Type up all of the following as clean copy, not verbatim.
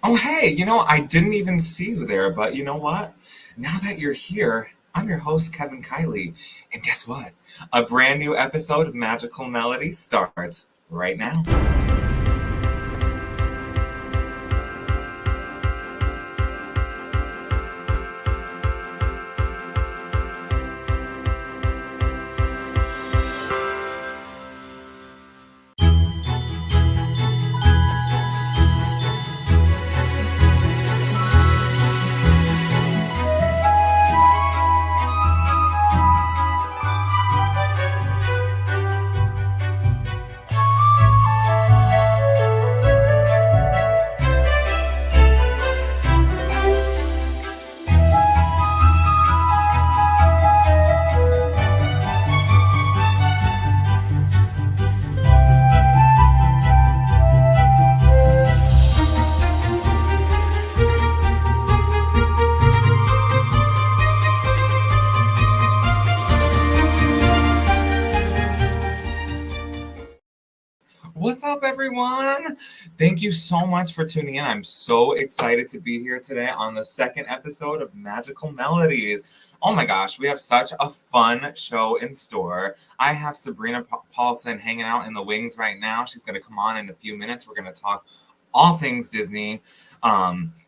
Oh, hey, I didn't even see you there, but you know what? Now that you're here, I'm your host, Kevin Kiley. And guess what? A brand new episode of Magical Melody starts right now. What's up, everyone? Thank you so much for tuning in. I'm so excited to be here today on the second episode of Magical Melodies. Oh my gosh, we have such a fun show in store. I have Sabrina Paulson hanging out in the wings right now. She's going to come on in a few minutes. We're going to talk all things Disney.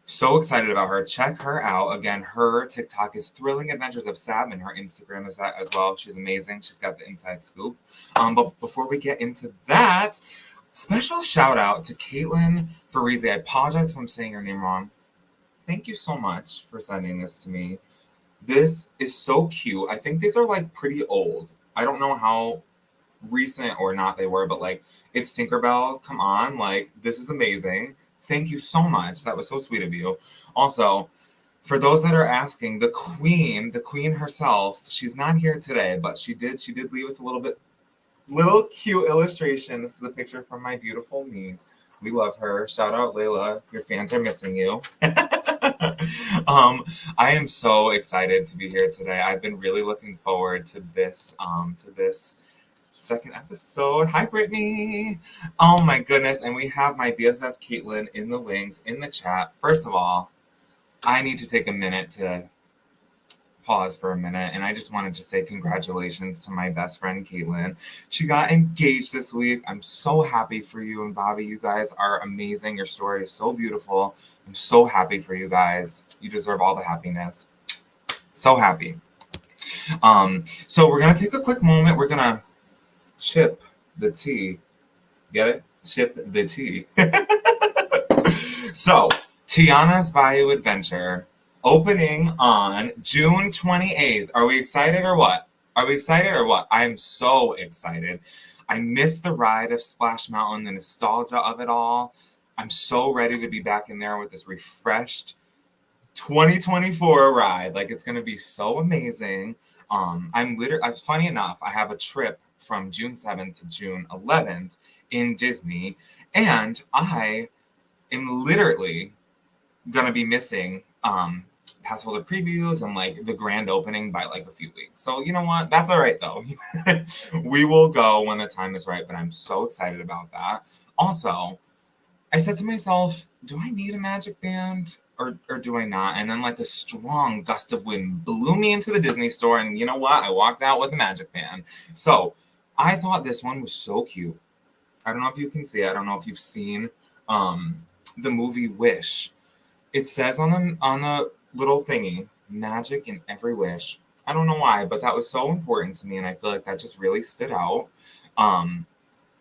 So excited about her. Check her out. Again, her TikTok is Thrilling Adventures of Sab, and her Instagram is that as well. She's amazing. She's got the inside scoop. But before we get into that, special shout out to Caitlin Farise. I apologize if I'm saying your name wrong. Thank you so much for sending this to me. This is so cute. I think these are like pretty old. I don't know how recent or not they were, but like it's Tinkerbell. Come on, like this is amazing. Thank you so much. That was so sweet of you. Also, for those that are asking, the queen herself, she's not here today, but she did leave us a little cute illustration. This is a picture from my beautiful niece. We love her. Shout out Layla. Your fans are missing you. I am so excited to be here today. I've been really looking forward to this second episode. Hi, Brittany. Oh my goodness. And we have my BFF Caitlin in the wings in the chat. First of all, I need to take a minute to pause for a minute, and I just wanted to say congratulations to my best friend Caitlin. She got engaged this week. I'm so happy for you and Bobby. You guys are amazing. Your story is so beautiful. I'm so happy for you guys. You deserve all the happiness. So happy. So we're gonna take a quick moment. We're gonna chip the tea. Get it? Chip the tea. So, Tiana's Bayou Adventure opening on June 28th. Are we excited or what? Are we excited or what? I'm so excited. I missed the ride of Splash Mountain, the nostalgia of it all. I'm so ready to be back in there with this refreshed 2024 ride. Like it's gonna be so amazing. Funny enough, I have a trip from June 7th to June 11th in Disney, and I am literally gonna be missing pass holder previews and like the grand opening by like a few weeks. So you know what? That's all right though. We will go when the time is right, but I'm so excited about that. Also, I said to myself, do I need a magic band or do I not? And then like a strong gust of wind blew me into the Disney store, and you know what? I walked out with a magic band. So I thought this one was so cute. I don't know if you can see it. I don't know if you've seen the movie Wish. It says on the little thingy, magic in every wish. I don't know why, but that was so important to me, and I feel like that just really stood out. Um,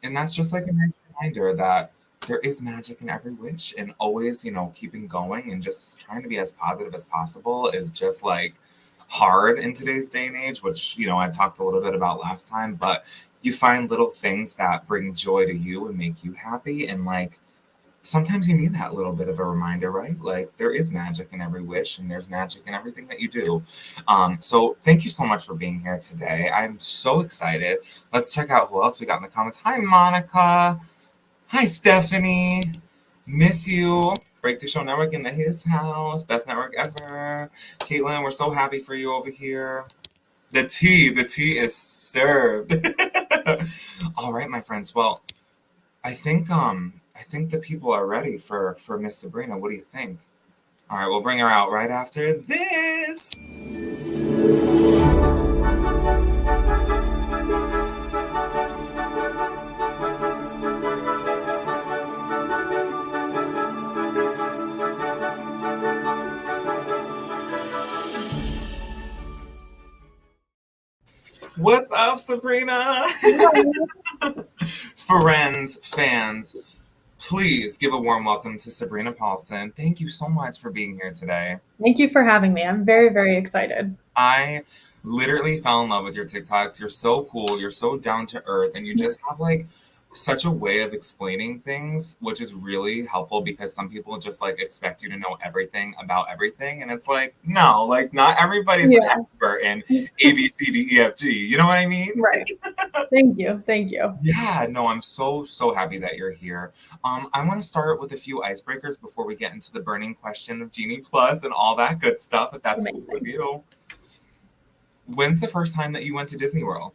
and that's just like a nice reminder that there is magic in every wish, and always, keeping going and just trying to be as positive as possible is just like hard in today's day and age, which, I talked a little bit about last time, but you find little things that bring joy to you and make you happy. And like, sometimes you need that little bit of a reminder, right? Like there is magic in every wish and there's magic in everything that you do. So thank you so much for being here today. I'm so excited. Let's check out who else we got in the comments. Hi, Monica. Hi, Stephanie. Miss you. Breakthrough Show Network in his house. Best network ever. Caitlin, we're so happy for you over here. The tea is served. All right, my friends. Well, I think I think the people are ready for Miss Sabrina. What do you think? All right, we'll bring her out right after this. What's up, Sabrina? Friends, fans, please give a warm welcome to Sabrina Paulson. Thank you so much for being here today. Thank you for having me. I'm very, very excited. I literally fell in love with your TikToks. You're so cool. You're so down to earth, and you just have like such a way of explaining things, which is really helpful because some people just like expect you to know everything about everything, and it's like no, like not everybody's an expert in A B C D E F G. You know what I mean? Right. Thank you. Thank you. Yeah, no, I'm so happy that you're here. I want to start with a few icebreakers before we get into the burning question of Genie Plus and all that good stuff. If that's cool with you. When's the first time that you went to Disney World?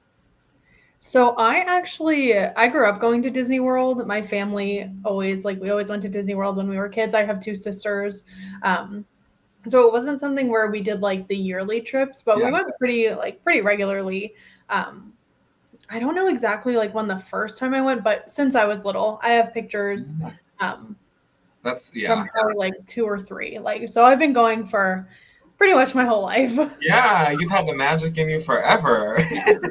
So I grew up going to Disney World. My family we always went to Disney World when we were kids. I have two sisters. So it wasn't something where we did like the yearly trips, but we went pretty regularly. I don't know exactly like when the first time I went, but since I was little, I have pictures That's from probably like 2 or 3. Like so I've been going for pretty much my whole life. Yeah, you've had the magic in you forever.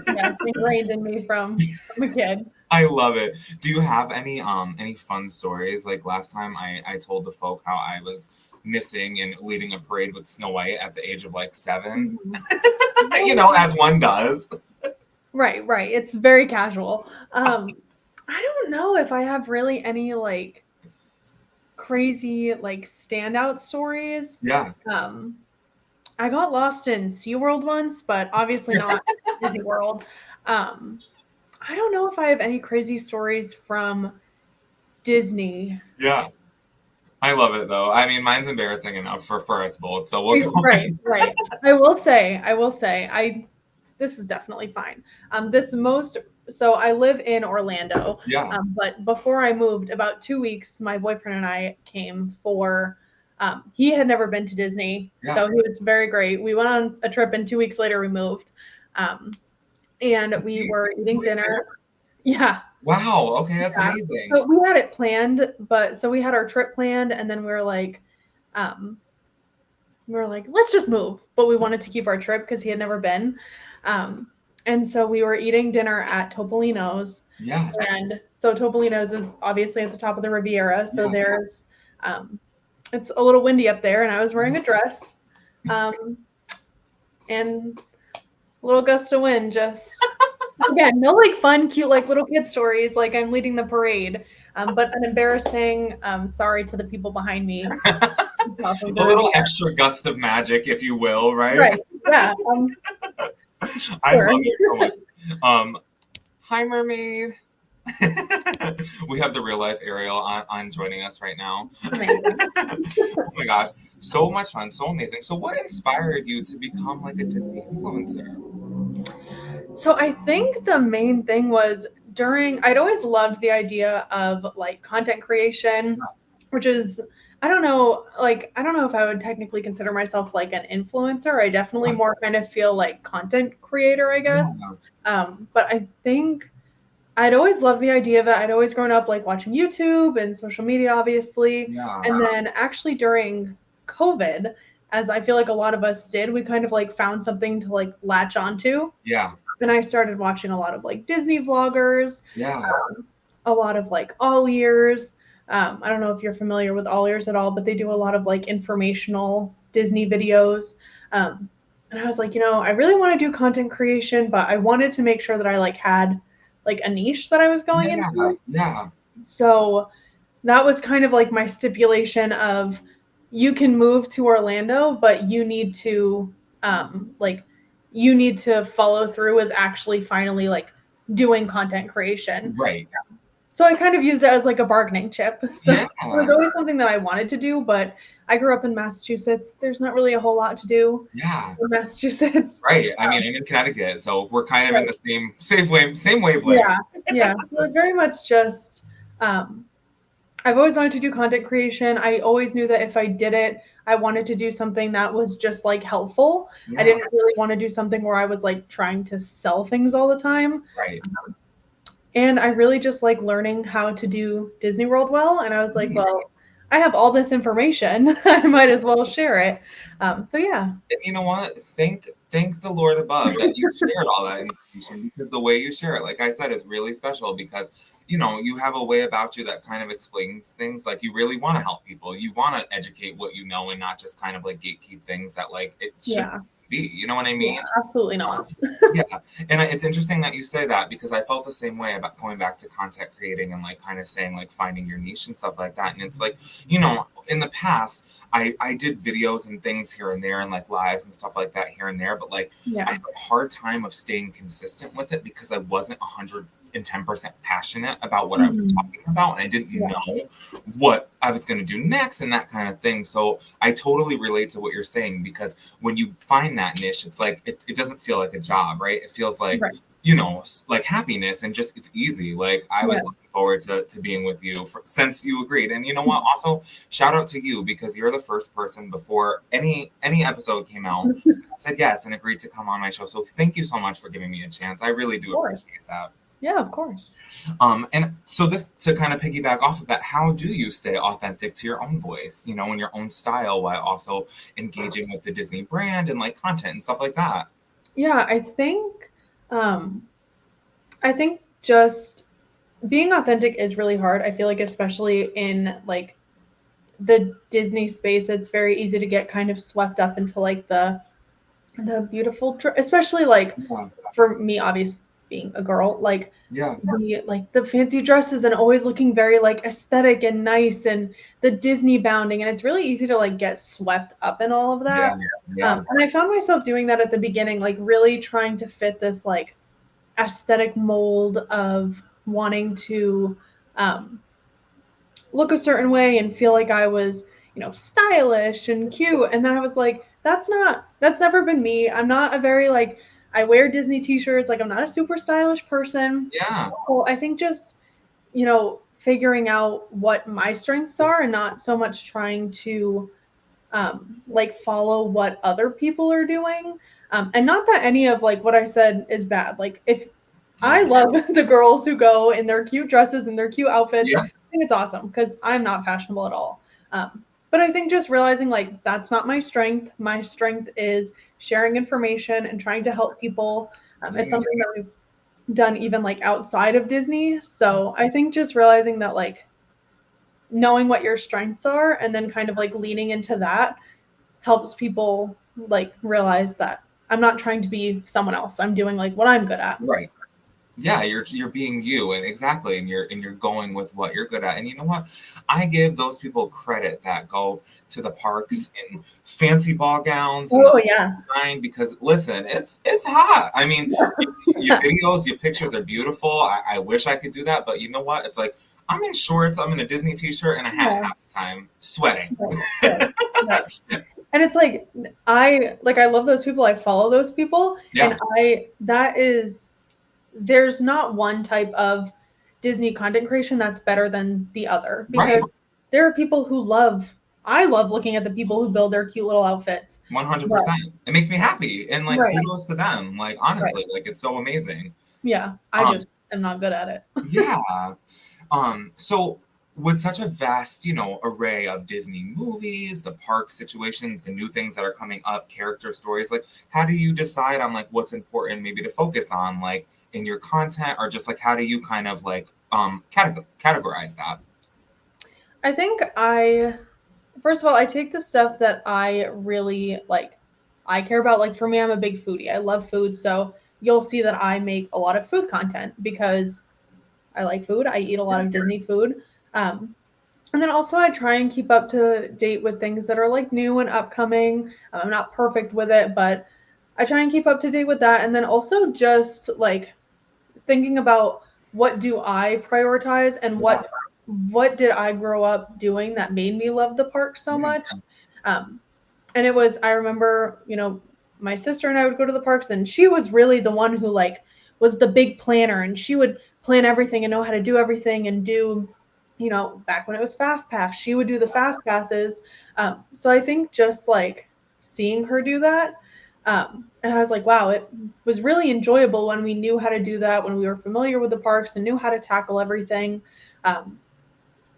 Yeah, ingrained in me from a kid. I love it. Do you have any fun stories? Like last time I told the folk how I was missing and leading a parade with Snow White at the age of like 7. Mm-hmm. You know, as one does. Right. It's very casual. I don't know if I have really any like crazy like standout stories. Yeah. I got lost in SeaWorld once, but obviously not Disney World. I don't know if I have any crazy stories from Disney. Yeah. I love it though. I mean, mine's embarrassing enough for us both. So we'll go right. I will say, this is definitely fine. So I live in Orlando. Yeah. But before I moved, about 2 weeks, my boyfriend and I came for. He had never been to Disney, so he was very great. We went on a trip, and 2 weeks later, we moved. And we were eating dinner. Yeah. Wow. Okay, that's amazing. So we had it planned, so we had our trip planned, and then we were like, let's just move. But we wanted to keep our trip because he had never been. And so we were eating dinner at Topolino's. Yeah. And so Topolino's is obviously at the top of the Riviera. So there's, it's a little windy up there, and I was wearing a dress. And a little gust of wind just, again, no like fun, cute, like little kid stories. Like I'm leading the parade, but an embarrassing, sorry to the people behind me. A little extra gust of magic, if you will, right? Right. Yeah. I love it so much. Hi, mermaid. We have the real life Ariel on joining us right now. Oh my gosh, so much fun, so amazing. So what inspired you to become like a Disney influencer? So I think the main thing was I'd always loved the idea of like content creation, which is, I don't know if I would technically consider myself like an influencer. I definitely more kind of feel like content creator, I guess. But I think I'd always loved the idea of it. I'd always grown up like watching YouTube and social media, obviously. Yeah. And then actually during COVID, as I feel like a lot of us did, we kind of like found something to like latch onto. Yeah. And I started watching a lot of like Disney vloggers. Yeah. A lot of like all ears. I don't know if you're familiar with all ears at all, but they do a lot of like informational Disney videos. And I was like, I really want to do content creation, but I wanted to make sure that I like had like a niche that I was going into. Yeah. So that was kind of like my stipulation of you can move to Orlando, but you need to follow through with actually finally like doing content creation. Right. So I kind of used it as like a bargaining chip. So it was always something that I wanted to do, but I grew up in Massachusetts. There's not really a whole lot to do. Yeah. In Massachusetts. Right. I mean, I'm in Connecticut, so we're kind of in the same wavelength. Yeah. So it was very much just I've always wanted to do content creation. I always knew that if I did it, I wanted to do something that was just like helpful. I Yeah, didn't really want to do something where I was like trying to sell things all the time. right. And I really just like learning how to do Disney World well. And I was like, well, I have all this information. I might as well share it. So yeah. And you know what? Thank the Lord above that you shared all that information, because the way you share it, like I said, is really special, because you have a way about you that kind of explains things. Like, you really want to help people. You want to educate what you know, and not just kind of like gatekeep things that like it should Yeah. be. You know what I Yeah, mean? absolutely not. Yeah, and it's interesting that you say that, because I felt the same way about going back to content creating and like kind of saying like finding your niche and stuff like that. And it's like, in the past, I did videos and things here and there and like lives and stuff like that here and there, but like I Yeah. had a hard time of staying consistent with it, because I wasn't 110% passionate about what I was Mhm. talking about, and I didn't Yeah. know what I was going to do next and that kind of thing. So I totally relate to what you're saying, because when you find that niche, it's like it doesn't feel like a job, right? It feels like, Right. like happiness, and just it's easy. Like, I Yeah. was looking forward to being with you since you agreed. And you know what? Also, shout out to you, because you're the first person before any episode came out that said yes and agreed to come on my show. So thank you so much for giving me a chance. I really Of do course. appreciate that. Yeah, of course. And so, this to kind of piggyback off of that, how do you stay authentic to your own voice, and your own style, while also engaging with the Disney brand and like content and stuff like that? Yeah, um I think just being authentic is really hard. I feel like especially in like the Disney space, it's very easy to get kind of swept up into like the beautiful, especially like Yeah, for me, obvious being a girl, yeah, the fancy dresses and always looking very like aesthetic and nice and the Disney bounding, and it's really easy to like get swept up in all of yeah, that. yeah, And I found myself doing that at the beginning, like really trying to fit this like aesthetic mold of wanting to um, look a certain way and feel like I was, stylish and cute. And then I was like, that's never been me. I'm not a very like, I wear Disney t-shirts. Like, I'm not a super stylish person. yeah, So I think just, figuring out what my strengths are and not so much trying to like follow what other people are doing. And not that any of like what I said is bad. Like, if I yeah, love the girls who go in their cute dresses and their cute outfits. yeah, I think it's awesome because I'm not fashionable at all. But I think just realizing like that's not my strength. My strength is sharing information and trying to help people. It's yeah. something that we've done even like outside of Disney. So I think just realizing that like knowing what your strengths are and then kind of like leaning into that helps people like realize that I'm not trying to be someone else. I'm doing like what I'm good at. Right. Yeah, you're being you, and exactly, and you're going with what you're good at. And you know what? I give those people credit that go to the parks in fancy ball gowns and the Oh whole yeah. nine, because listen, it's hot. I mean, your Yeah. videos, your pictures are beautiful. I wish I could do that, but you know what? It's like I'm in shorts, I'm in a Disney t-shirt and a hat Yeah. half the time, sweating. Right. Right. Right. And it's like I love those people. I follow those people, and Yeah, I that is there's not one type of Disney content creation that's better than the other right. because there are people who love. I love looking at the people who build their cute little outfits. But 100%. It makes me happy, and like right, kudos to them. Like, right, honestly, like it's so amazing. yeah. I Um, just am not good at it. yeah. So with such a vast, array of Disney movies, the park situations, the new things that are coming up, character stories, like how do you decide on like what's important maybe to focus on like in your content, or just like how do you kind of like categorize that? I think first of all, I take the stuff that I really like, I care about. Like, for me, I'm a big foodie. I love food. So you'll see that I make a lot of food content because I like food. I eat a lot of Disney food. Um, and then also, I try and keep up to date with things that are like new and upcoming. I'm not perfect with it, but I try and keep up to date with that. And then also just like thinking about what do I prioritize and Yeah, what did I grow up doing that made me love the park so yeah, much. Um, and it was I remember my sister and I would go to the parks, and she was really the one who like was the big planner, and she would plan everything and know how to do everything and do back when it was fast pass, she would do the fast passes. So I think just like seeing her do that, and I was like, wow, it was really enjoyable when we knew how to do that, when we were familiar with the parks and knew how to tackle everything. Um,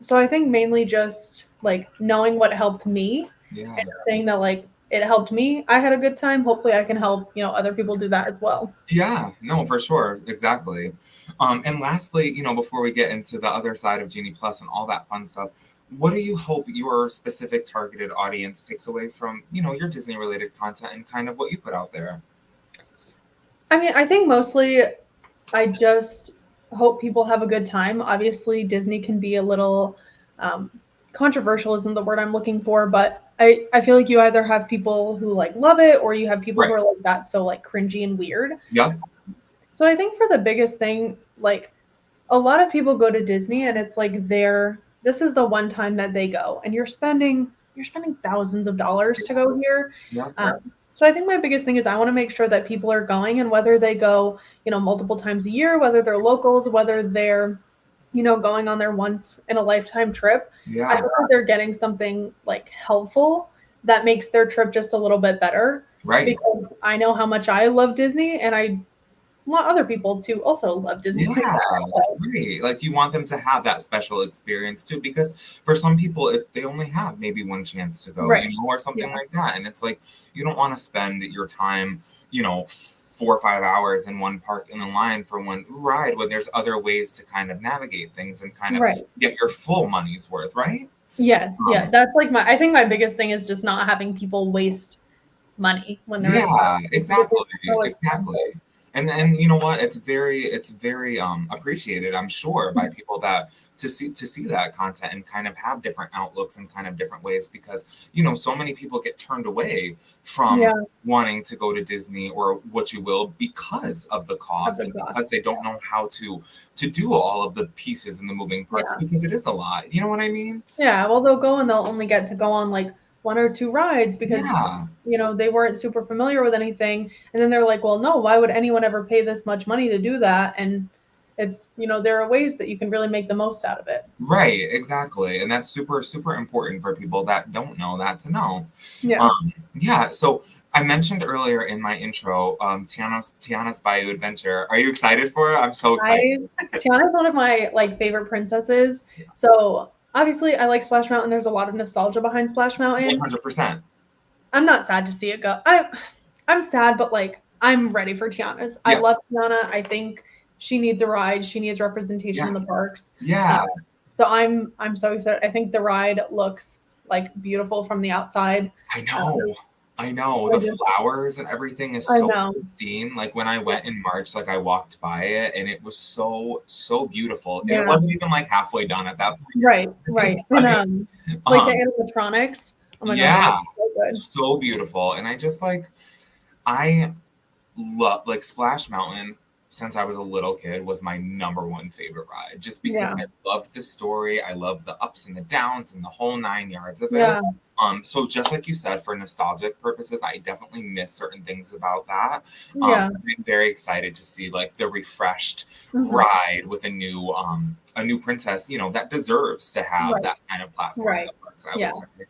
so I think mainly just like knowing what helped me Yeah. and saying that like it helped me, I had a good time. Hopefully I can help, other people do that as well. Yeah, no, for sure. Exactly. And lastly, before we get into the other side of Genie Plus and all that fun stuff, what do you hope your specific targeted audience takes away from, your Disney related content and kind of what you put out there? I mean, I think mostly I just hope people have a good time. Obviously, Disney can be a little um, controversial, isn't the word I'm looking for, but I feel like you either have people who like love it or you have people who Right. are like that so like cringy and weird. Yep. So I think for the biggest thing, like a lot of people go to Disney and it's like this is the one time that they go and you're spending thousands of dollars to go here. Yep. So I think my biggest thing is I want to make sure that people are going and whether they go, multiple times a year, whether they're locals, whether they're, going on their once in a lifetime trip, I Yeah. hope that they're getting something like helpful that makes their trip just a little bit better Right. because I know how much I love Disney and I want other people to also love Disney Yeah, like that. So, right. Like you want them to have that special experience too, because for some people, they only have maybe one chance to go, right. or Yeah. something like that. And it's like you don't want to spend your time, 4 or 5 hours in one park in the line for one ride when there's other ways to kind of navigate things and kind of Right. get your full money's worth, right? Yes. Yeah. Um, That's like I think my biggest thing is just not having people waste money when they're in the park Yeah, because exactly, it's so exactly. expensive. And you know what? It's very appreciated, I'm sure, by Mhm. people that to see that content and kind of have different outlooks and kind of different ways because so many people get turned away from Yeah. wanting to go to Disney or what you will because of the Of cost the and because cost. they don't know how to do all of the pieces and the moving parts Yeah. because it is a lot. You know what I mean? Yeah. Well, they'll go and they'll only get to go on like one or two rides because Yeah. they weren't super familiar with anything, and then they're like, well, no, why would anyone ever pay this much money to do that? And it's there are ways that you can really make the most out of it. Right, exactly. And that's super, super important for people that don't know that to know. Yeah. Yeah, so I mentioned earlier in my intro, Tiana's Bayou Adventure. Are you excited for it? I'm so excited. I Tiana's one of my like favorite princesses. So obviously I like Splash Mountain. There's a lot of nostalgia behind Splash Mountain. 100%. I'm not sad to see it go. I'm sad, but like I'm ready for Tiana's. I Yeah, love Tiana. I think she needs a ride. She needs representation yeah, in the parks. yeah. So I'm so excited. I think the ride looks like beautiful from the outside. I Um, know. I know. I The just flowers and everything is I so know. pristine. Like when I Yeah. went in March, like I walked by it and it was so, so beautiful. And it Yeah. wasn't even like halfway done at that Right. point. Right. And like the Um, animatronics. Oh my god, they look yeah, so good. so beautiful. And I love like Splash Mountain since I was a little kid was my number one favorite ride just because Yeah. I loved the story. I loved the ups and the downs and the whole 9 yards of it. Yeah. So just like you said, for nostalgic purposes, I definitely miss certain things about that. Yeah. I'm very excited to see like the refreshed Mhm. ride with a new princess, that deserves to have Right. that kind of platform in Right. the parks, I Yeah. would say.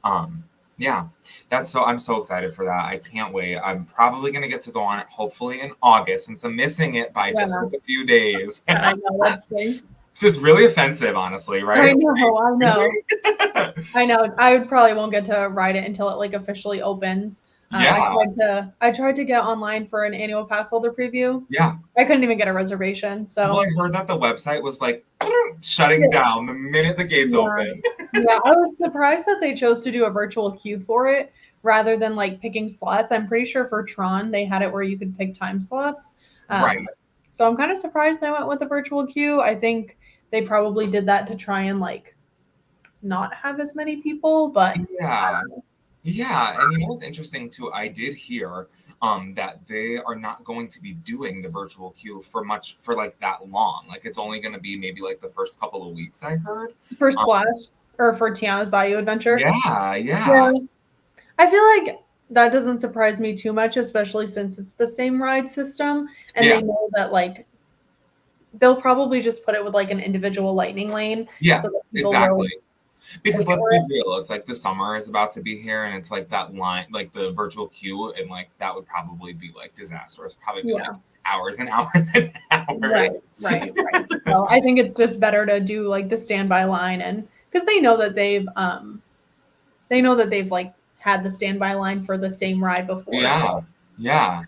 Um, yeah, I'm so excited for that. I can't wait. I'm probably gonna get to go on it hopefully in August since I'm missing it by just Yeah. like a few days. I know that's thing. Which is really offensive, honestly, right? I know. I know. Really? I know. I probably won't get to ride it until it like officially opens. I Yeah, tried to I tried to get online for an annual pass holder preview. yeah. I couldn't even get a reservation. Well, So I heard that the website was like shutting yeah, down the minute the gates yeah, open. yeah. I was surprised that they chose to do a virtual queue for it rather than like picking slots. I'm pretty sure for Tron they had it where you could pick time slots. Right. So I'm kind of surprised they went with the virtual queue. I think they probably did that to try and like not have as many people, but I Yeah. don't know. Yeah, and what's interesting too, I did hear that they are not going to be doing the virtual queue for like that long. Like it's only going to be maybe like the first couple of weeks, I heard. For Um, Splash or for Tiana's Bayou Adventure. yeah, yeah, Yeah. I feel like that doesn't surprise me too much, especially since it's the same ride system and yeah, they know that like they'll probably just put it with like an individual lightning lane Yeah, so that people exactly. will pay Because let's for be it. real, it's like the summer is about to be here, and it's like that line, like the virtual queue, and like that would probably be like disastrous. Probably be like Yeah. hours and hours and Right, hours. right. So I think it's just better to do like the standby line, and because they know that they've like had the standby line for the same ride before. So Yeah, yeah.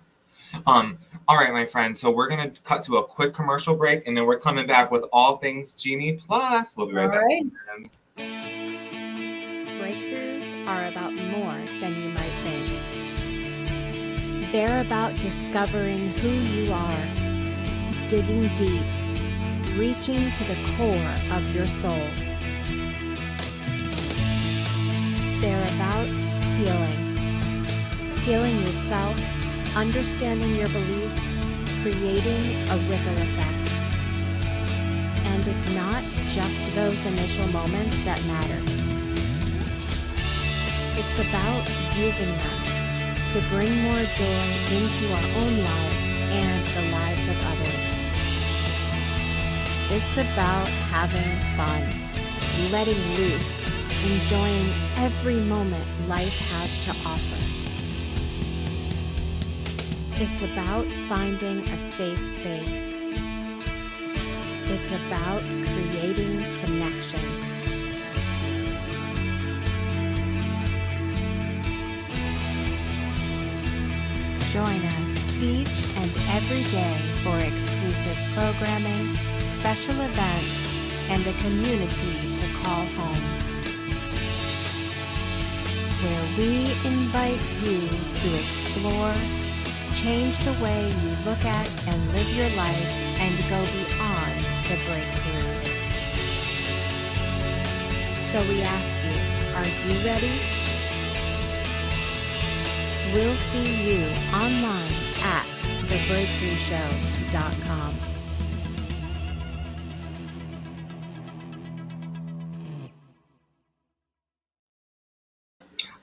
Um, all right, my friend. So we're gonna cut to a quick commercial break, and then we're coming back with all things Genie Plus. We'll be right all back, right. my friends. Breakthroughs are about more than you might think. They're about discovering who you are, digging deep, reaching to the core of your soul. They're about healing yourself, understanding your beliefs, creating a ripple effect. And it's not just those initial moments that matter. It's about using them to bring more joy into our own lives and the lives of others. It's about having fun, letting loose, enjoying every moment life has to offer. It's about finding a safe space. It's about creating connection. Join us each and every day for exclusive programming, special events, and a community to call home, where we invite you to explore, change the way you look at and live your life, and go beyond the breakthrough. So we ask you, are you ready? We'll see you online at thebreakthroughshow.com.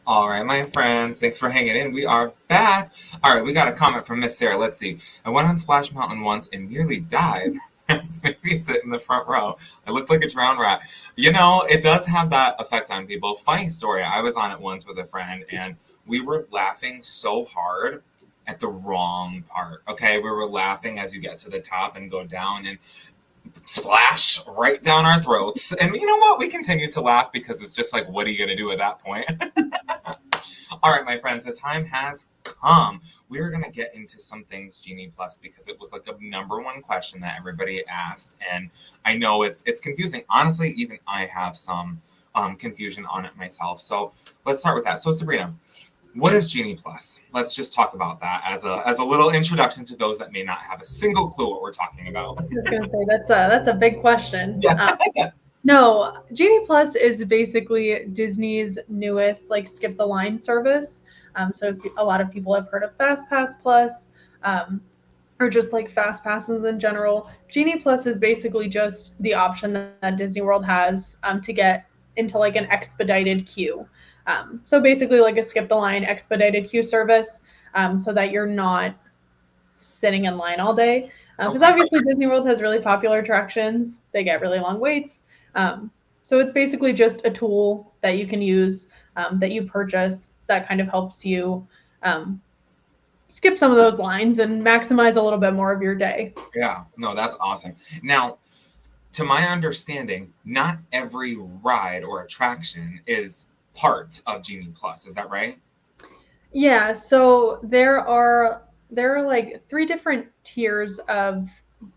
All right, my friends, thanks for hanging in. We are back. All right, we got a comment from Miss Sarah. Let's see. I went on Splash Mountain once and nearly died. This made me sit in the front row. I looked like a drowned rat. You know, it does have that effect on people. Funny story. I was on it once with a friend, and we were laughing so hard at the wrong part. Okay, we were laughing as you get to the top and go down, and splash right down our throats. And you know what? We continue to laugh because it's just like, what are you going to do at that point? All right, my friends, the time has come. We're going to get into some things Genie Plus because it was like a number one question that everybody asked. And I know it's confusing. Honestly, even I have some confusion on it myself. So let's start with that. So Sabrina, what is Genie Plus? Let's just talk about that as a little introduction to those that may not have a single clue what we're talking about. I was gonna say that's a big question. Yeah. No, Genie Plus is basically Disney's newest like skip the line service. So if a lot of people have heard of Fast Pass Plus, or just like Fast Passes in general. Genie Plus is basically just the option that Disney World has to get into like an expedited queue. So basically like a skip the line expedited queue service, so that you're not sitting in line all day. Because Okay. obviously Disney World has really popular attractions. They get really long waits. So it's basically just a tool that you can use, that you purchase, that kind of helps you skip some of those lines and maximize a little bit more of your day. Yeah, no, that's awesome. Now, to my understanding, not every ride or attraction is part of Genie Plus. Is that right? Yeah, so there are like three different tiers of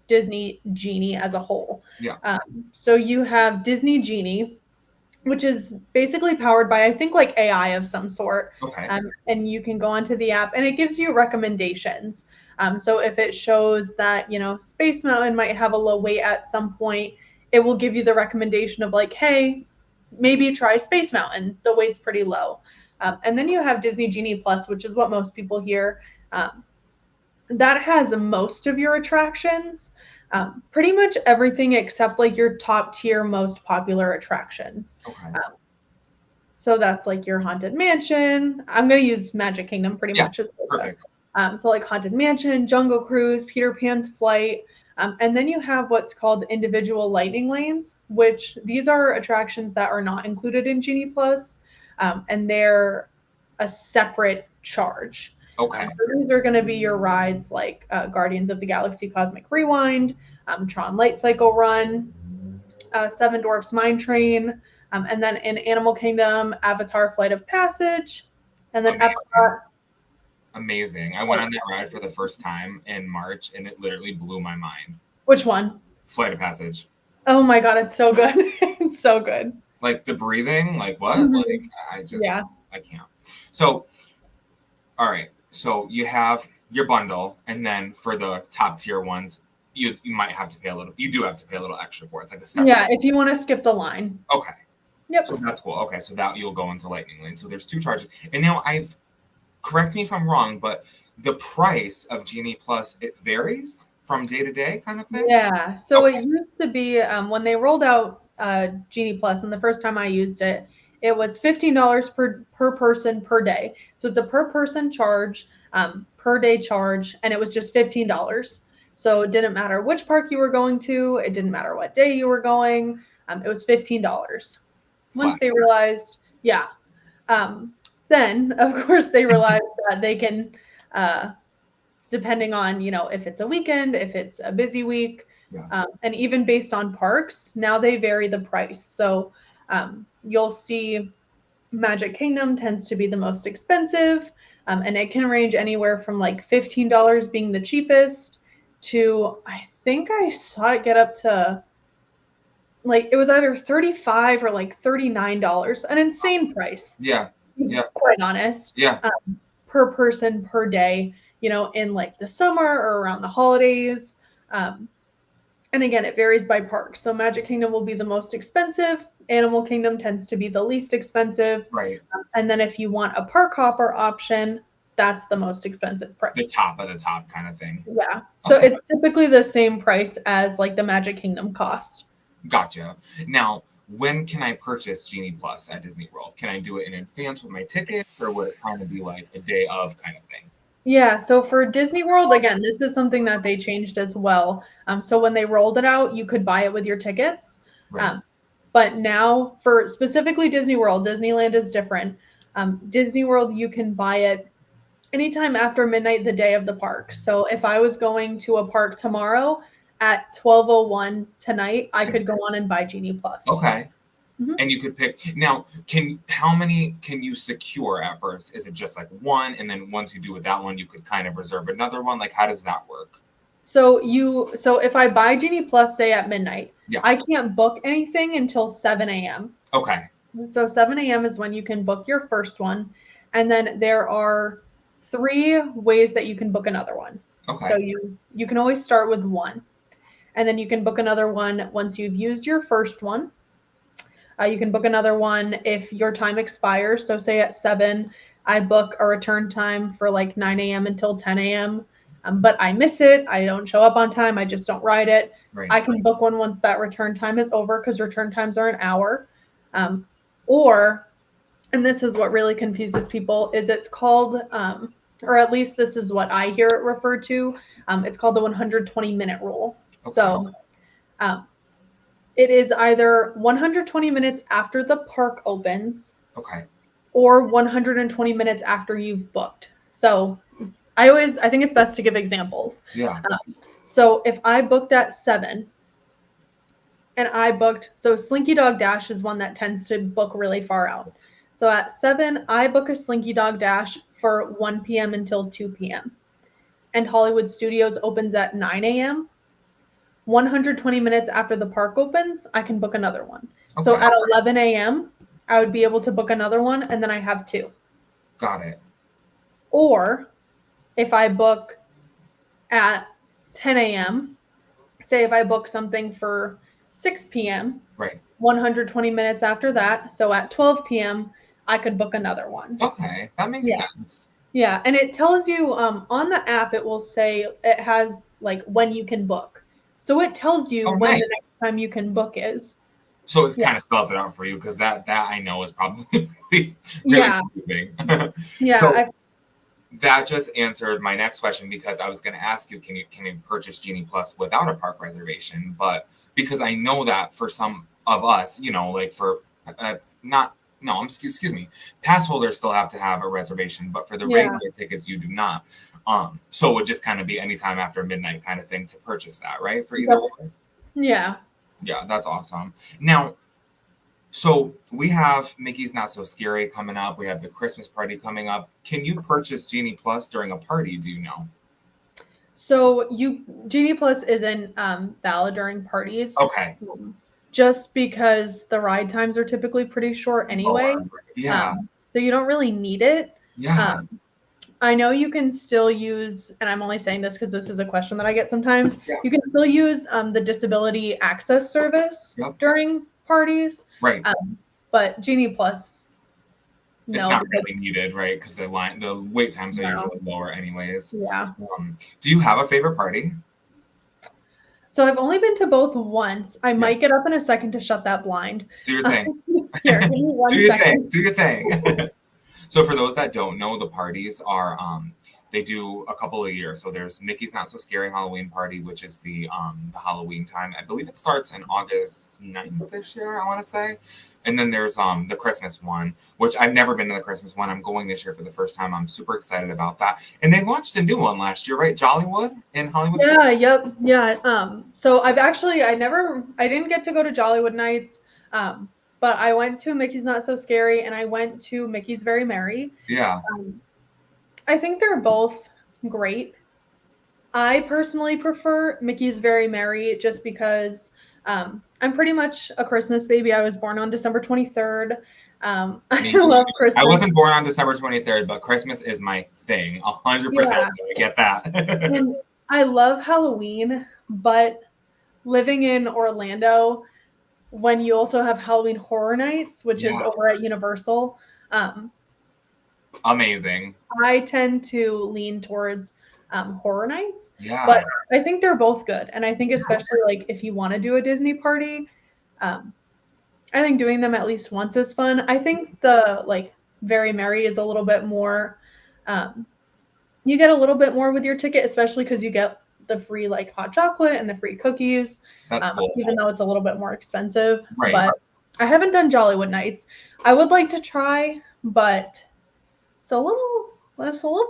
Disney Genie as a whole. Yeah. So you have Disney Genie, which is basically powered by I think like AI of some sort. Okay. And you can go onto the app and it gives you recommendations. So if it shows that Space Mountain might have a low weight at some point, it will give you the recommendation of like, hey, maybe try Space Mountain. The weight's pretty low. And then you have Disney Genie Plus, which is what most people hear. That has most of your attractions, pretty much everything except like your top tier, most popular attractions. Okay. So that's like your Haunted Mansion. I'm going to use Magic Kingdom pretty Yeah, much as perfect. so like Haunted Mansion, Jungle Cruise, Peter Pan's Flight, And then you have what's called individual lightning lanes, which these are attractions that are not included in Genie Plus, and they're a separate charge. Okay. So these are going to be your rides like Guardians of the Galaxy Cosmic Rewind, Tron Light Cycle Run, Seven Dwarfs Mine Train, and then in Animal Kingdom, Avatar Flight of Passage, and then Epcot. Amazing. I went on that ride for the first time in March, and it literally blew my mind. Which one? Flight of Passage. Oh my God, it's so good. It's so good. Like the breathing, like what? Mhm. Like I can't. So, all right. So you have your bundle, and then for the top tier ones, you might have to pay a little. You do have to pay a little extra for it. It's like a separate. Yeah, if you want to skip the line. Okay. Yep. So that's cool. Okay, so that you'll go into Lightning Lane. So there's 2 charges, and now correct me if I'm wrong, but the price of Genie Plus, it varies from day to day, kind of thing. Yeah. So it used to be when they rolled out Genie Plus, and the first time I used it, it was $15 per person per day. So it's a per person charge, per day charge, and it was just $15. So it didn't matter which park you were going to. It didn't matter what day you were going. It was $15. Once they realized, yeah. Then, of course, they realized that they can, depending on, if it's a weekend, if it's a busy week, and even based on parks, now they vary the price. So you'll see Magic Kingdom tends to be the most expensive, and it can range anywhere from like $15 being the cheapest to, I think I saw it get up to, like, it was either $35 or like $39, an insane price. Yeah. Yeah. Quite honest. Yeah. Per person per day, in like the summer or around the holidays. And again, it varies by park. So Magic Kingdom will be the most expensive. Animal Kingdom tends to be the least expensive. Right. And then if you want a park hopper option, that's the most expensive price. The top of the top kind of thing. Yeah. So it's typically the same price as like the Magic Kingdom cost. Gotcha. Now, when can I purchase Genie Plus at Disney World? Can I do it in advance with my ticket, or would it kind of be like a day of kind of thing? Yeah, so for Disney World, again, this is something that they changed as well. So when they rolled it out, you could buy it with your tickets. Right. But now for specifically Disney World, Disneyland is different. Disney World, you can buy it anytime after midnight the day of the park. So if I was going to a park tomorrow at 12:01 tonight, I could go on and buy Genie Plus. Okay. Mm-hmm. And you could pick. Now, how many can you secure at first? Is it just like one, and then once you do with that one, you could kind of reserve another one? Like, how does that work? So if I buy Genie Plus, say at midnight, I can't book anything until 7 a.m. Okay. So 7 a.m. is when you can book your first one. And then there are 3 ways that you can book another one. Okay. So you can always start with one. And then you can book another one once you've used your first one. You can book another one if your time expires. So say at 7, I book a return time for like 9 a.m. until 10 a.m. But I miss it. I don't show up on time. I just don't ride it. Right. I can book one once that return time is over, because return times are an hour. Or, and this is what really confuses people, is it's called, or at least this is what I hear it referred to. It's called the 120-minute rule. Okay. So it is either 120 minutes after the park opens, or 120 minutes after you've booked. So I think it's best to give examples. Yeah. So if I booked at 7, and so Slinky Dog Dash is one that tends to book really far out. So at 7, I book a Slinky Dog Dash for 1 p.m. until 2 p.m. And Hollywood Studios opens at 9 a.m. 120 minutes after the park opens, I can book another one. Okay. So at 11 a.m., I would be able to book another one, and then I have 2. Got it. Or if I book at 10 a.m., say if I book something for 6 p.m., 120 minutes after that, so at 12 p.m., I could book another one. Okay, that makes sense. Yeah, and it tells you on the app, it will say it has like when you can book. So it tells you when the next time you can book is. So it kind of spells it out for you, because that I know is probably really confusing. Yeah. that just answered my next question, because I was going to ask you, can you purchase Genie Plus without a park reservation? But because I know that for some of us, like for not no, excuse me, pass holders still have to have a reservation, but for the Yeah. regular tickets, you do not. So it would just kind of be anytime after midnight kind of thing to purchase that, right? For either one. Yeah. Yeah, that's awesome. Now, so we have Mickey's Not So Scary coming up. We have the Christmas party coming up. Can you purchase Genie Plus during a party? Do you know? So Genie Plus isn't valid during parties. Okay. Just because the ride times are typically pretty short anyway. Yeah. So you don't really need it. Yeah. I know you can still use, and I'm only saying this because this is a question that I get sometimes. Yeah. You can still use the disability access service during parties. Right. But Genie Plus, it's not really needed, right? Because the wait times are usually lower anyways. Yeah. Do you have a favorite party? So I've only been to both once. I might get up in a second to shut that blind. Do your thing. Here, give me 1 second. Do your thing. So for those that don't know, the parties are they do a couple a year. So there's Mickey's Not So Scary Halloween Party, which is the Halloween time. I believe it starts in August 9th this year, I want to say. And then there's the Christmas one, which I've never been to the Christmas one. I'm going this year for the first time. I'm super excited about that. And they launched a new one last year, right? Jollywood in Hollywood. Yeah, yep. Yeah. So I didn't get to go to Jollywood Nights. But I went to Mickey's Not So Scary and I went to Mickey's Very Merry. Yeah. I think they're both great. I personally prefer Mickey's Very Merry just because I'm pretty much a Christmas baby. I was born on December 23rd. I love Christmas. I wasn't born on December 23rd, but Christmas is my thing. 100%. Yeah. So I get that. And I love Halloween, but living in Orlando, when you also have Halloween Horror Nights, which is over at Universal. Amazing. I tend to lean towards Horror Nights. Yeah. But I think they're both good. And I think especially like if you want to do a Disney party, I think doing them at least once is fun. I think the like Very Merry is a little bit more, you get a little bit more with your ticket, especially because you get the free like hot chocolate and the free cookies. That's cool. Even though it's a little bit more expensive. Right. But I haven't done Jollywood Nights. I would like to try, but it's a little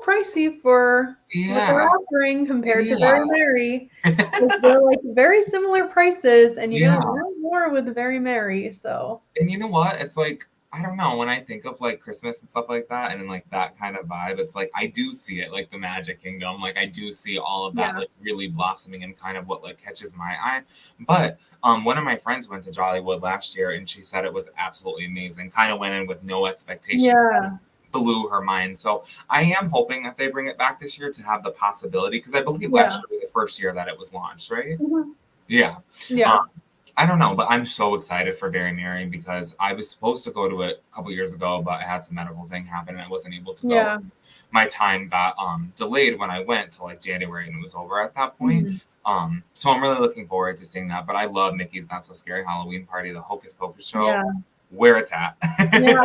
pricey for what they're offering compared to Very Merry. They're like very similar prices, and you get a little more with Very Merry. So. And you know what? It's like, I don't know, when I think of like Christmas and stuff like that, and in like that kind of vibe, it's like I do see it, like the Magic Kingdom, like I do see all of that like really blossoming and kind of what like catches my eye. But one of my friends went to Jollywood last year, and she said it was absolutely amazing. Kind of went in with no expectations. Yeah. Blew her mind. So I am hoping that they bring it back this year to have the possibility, because I believe last year was the first year that it was launched, right? Mm-hmm. Yeah. Yeah. I don't know, but I'm so excited for Very Merry because I was supposed to go to it a couple years ago, but I had some medical thing happen and I wasn't able to go. Yeah. My time got delayed when I went to like January, and it was over at that point. Mm-hmm. So I'm really looking forward to seeing that. But I love Mickey's Not So Scary Halloween Party, the Hocus Pocus show, where it's at. Yeah,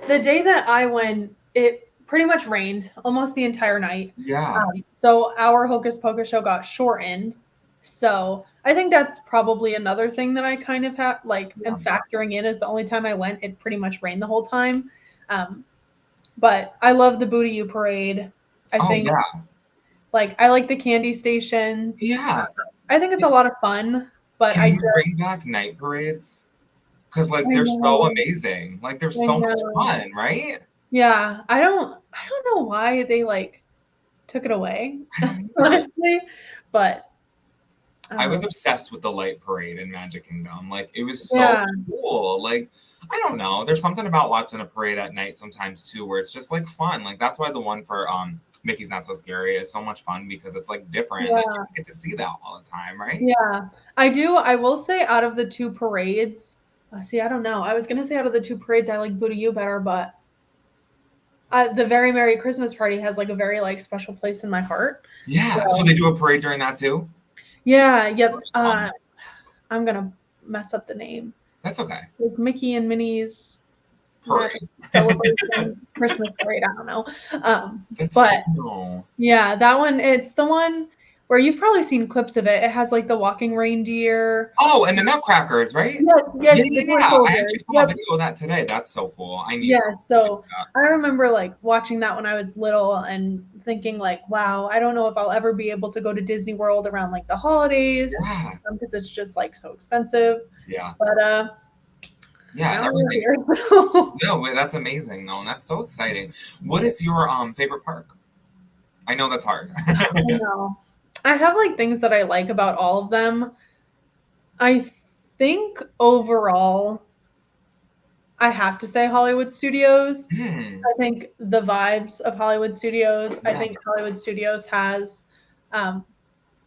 the day that I went, it pretty much rained almost the entire night. Yeah. So our Hocus Pocus show got shortened. So I think that's probably another thing that I kind of have am factoring in, is the only time I went, it pretty much rained the whole time. But I love the Boo to You parade. I think I like the candy stations. Yeah. I think it's a lot of fun. But Can we bring back night parades? Because like they're so amazing. Like they're so much fun, right? Yeah. I don't know why they took it away, honestly. But I was obsessed with the light parade in Magic Kingdom. Like it was so cool. Like, I don't know. There's something about watching a parade at night sometimes too, where it's just like fun. Like that's why the one for Mickey's Not So Scary is so much fun, because it's like different. Like you get to see that all the time, right? Yeah. I will say out of the two parades, I don't know. I was gonna say out of the two parades I like Boo to You better, but the Very Merry Christmas Party has a very special place in my heart. Yeah. So they do a parade during that too? Yeah, yep. I'm gonna mess up the name. That's okay. Like Mickey and Minnie's. Parade. celebration, Christmas parade. I don't know. It's But cool. yeah, that one, it's the one where you've probably seen clips of it. It has like the walking reindeer. Oh, and the Nutcrackers, right? Yes, yes, Yeah, the yeah, toy yeah. I soldiers. actually saw a Yep. video of that today. That's so cool. I need Yeah, to do so that. I remember like watching that when I was little and thinking like, wow, I don't know if I'll ever be able to go to Disney World around like the holidays Yeah, because it's just like so expensive. yeah, But yeah. now we're Everything. here. No, wait, that's amazing, though, and that's so exciting. What is your favorite park? I know that's hard. I know. I have like things that I like about all of them. I think overall, I have to say Hollywood Studios. Hmm. I think the vibes of Hollywood Studios. I Yeah. think Hollywood Studios has um,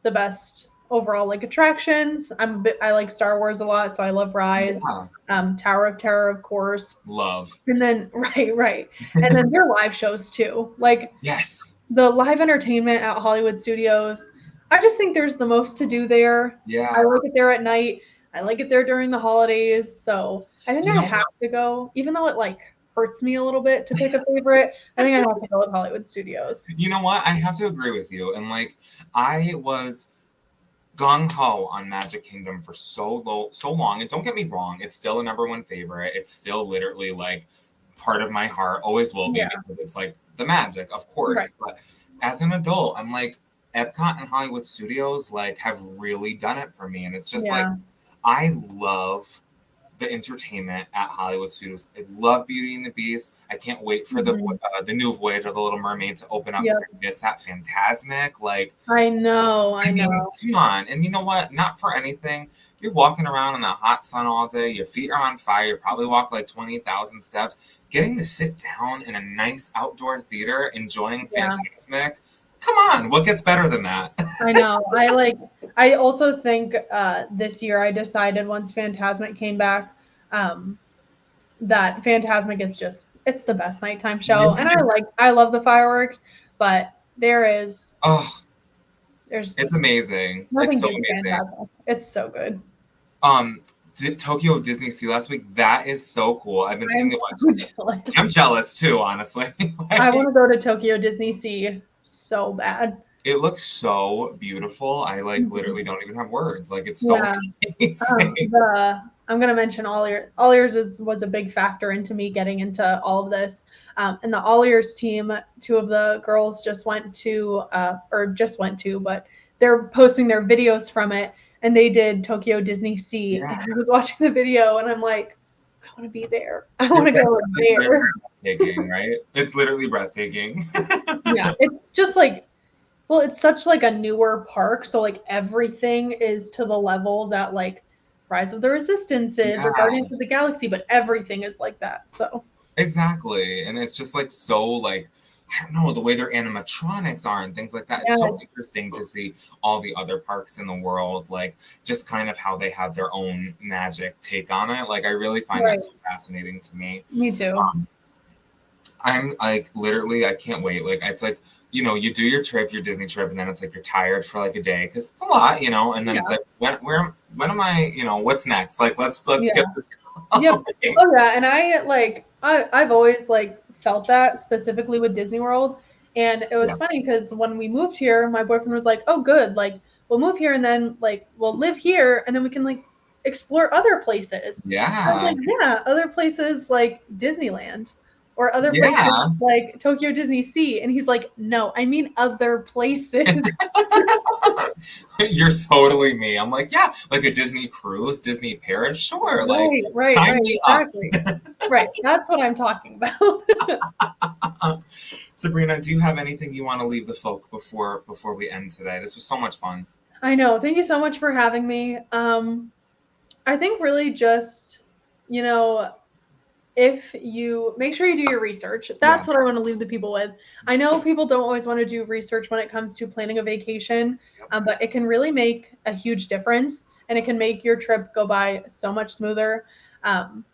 the best overall like attractions. I like Star Wars a lot, so I love Rise, Yeah. Tower of Terror, of course, Love. and then right, and then their live shows too. Like Yes. the live entertainment at Hollywood Studios. I just think there's the most to do there. I Yeah. like it there at night. I like it there during the holidays. So I think You I know have what? to go, even though it like hurts me a little bit to pick a favorite. I think I have to go with Hollywood Studios. You know what? I have to agree with you. And like, I was gung ho on Magic Kingdom for so long. And don't get me wrong, it's still a number one favorite. It's still literally like part of my heart, always will be Yeah, because it's like the magic, of right. course. But as an adult, I'm like, Epcot and Hollywood Studios like have really done it for me. And it's just like Yeah, I love the entertainment at Hollywood Studios. I love Beauty and the Beast. I can't wait for mhm. the new Voyage of the Little Mermaid to open up Yep. because I miss that Fantasmic. Like, I know, I I mean, know. come on. And you know what? Not for anything. You're walking around in the hot sun all day. Your feet are on fire. You probably walk like 20,000 steps. Getting to sit down in a nice outdoor theater, enjoying Yeah, Fantasmic. Come on. What gets better than that? I know. I also think this year I decided once Phantasmic came back, um, that Phantasmic is just it's the best nighttime show. And Yeah. I love the fireworks, but Oh, there's it's amazing. Like, nothing so beats amazing. Phantasmic. It's so good. Um, Tokyo Disney Sea last week. That is so cool. I've been seeing I'm it. so I'm jealous. jealous too, honestly. I Like, want to go to Tokyo Disney Sea so bad. it looks so beautiful. I like Mhm. literally don't even have words. Like, it's so Yeah. amazing. The I'm gonna mention All Ears was a big factor into me getting into all of this. And the All Ears team, two of the girls just went to, but they're posting their videos from it, and they did Tokyo Disney Sea. Yeah, And I was watching the video, and I'm like, I want to be there. I want they're to go they're there. breathtaking, right? It's literally breathtaking. Yeah, it's just like, well, it's such like a newer park, so like everything is to the level that like Rise of the Resistance is or Yeah, Guardians of the Galaxy, but everything is like that. So exactly. And it's just like so like I don't know the way their animatronics are and things like that. It's so yes, interesting to see all the other parks in the world, like just kind of how they have their own magic take on it. Like I really find that right. so fascinating to me. Me too. Um, I'm like literally, I can't wait. Like it's like you do your trip, your Disney trip, and then it's like you're tired for like a day because it's a lot, and then it's Yeah. like when am I, what's next? Like let's Yeah. get this Yep. going. Oh yeah, and I've always like felt that specifically with Disney World. And it was Yeah, funny because when we moved here, my boyfriend was like, "Oh, good. Like we'll move here and then like we'll live here and then we can like explore other places." I was yeah, like, "Yeah, other places like Disneyland or other places yeah. like Tokyo Disney Sea." And he's like, "No, I mean other places." You're totally me. I'm like, yeah, like a Disney cruise, Disney Paris, sure. Like sign Right, me up. exactly. Right. That's what I'm talking about. Sabrina, do you have anything you want to leave the folk before we end today? This was so much fun. I know. Thank you so much for having me. I think really just, you know, if you make sure you do your research, Yeah, that's what I want to leave the people with. I know people don't always want to do research when it comes to planning a vacation, yep, but it can really make a huge difference and it can make your trip go by so much smoother. Um,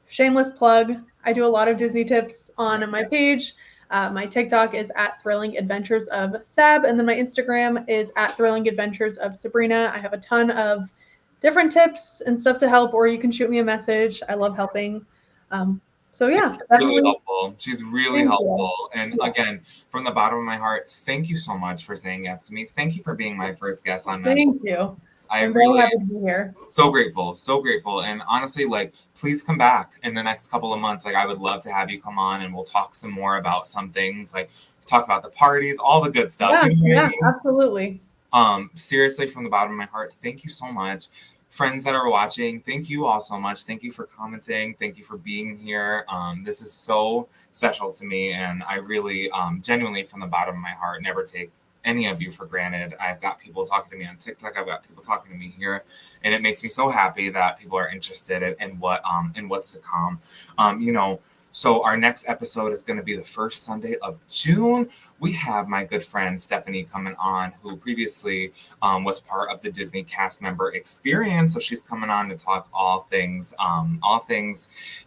Shameless plug, I do a lot of Disney tips yep. on my page. My TikTok is at Thrilling Adventures of Sab, and then my Instagram is at Thrilling Adventures of Sabrina. I have a ton of different tips and stuff to help, or you can shoot me a message. I love helping. Um, So yeah, She's really definitely. helpful. She's really Thank you. helpful. And Yeah. again, from the bottom of my heart, thank you so much for saying yes to me. Thank you for being my first guest on Magical. Thank you. I I'm very really happy to be here. so grateful, so grateful. And honestly, like, please come back in the next couple of months. Like, I would love to have you come on and we'll talk some more about some things, like talk about the parties, all the good stuff. Yeah, You know what I yeah, mean? absolutely. Seriously, from the bottom of my heart, thank you so much. Friends that are watching, thank you all so much. Thank you for commenting. Thank you for being here. This is so special to me, and I really, genuinely, from the bottom of my heart, never take any of you for granted. I've got people talking to me on TikTok. I've got people talking to me here, and it makes me so happy that people are interested in what's to come. You know, so our next episode is going to be the first Sunday of June. We have my good friend Stephanie coming on, who previously was part of the Disney cast member experience. So she's coming on to talk all things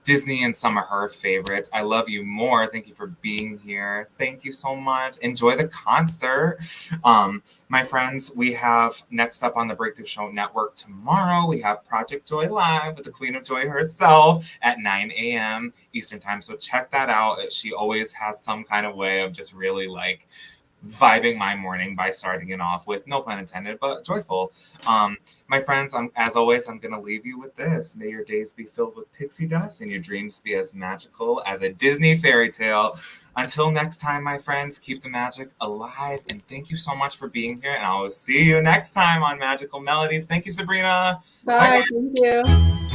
Disney and some of her favorites. I love you more. Thank you for being here. Thank you so much. Enjoy the concert. My friends, we have next up on the Breakthrough Show Network tomorrow, we have Project Joy Live with the Queen of Joy herself at 9 a.m. Eastern Time. So check that out. She always has some kind of way of just really like vibing my morning by starting it off with, no pun intended, but joyful. My friends, as always, I'm going to leave you with this. May your days be filled with pixie dust and your dreams be as magical as a Disney fairy tale. Until next time, my friends, keep the magic alive. And thank you so much for being here. And I will see you next time on Magical Melodies. Thank you, Sabrina. Bye. Bye. Thank you.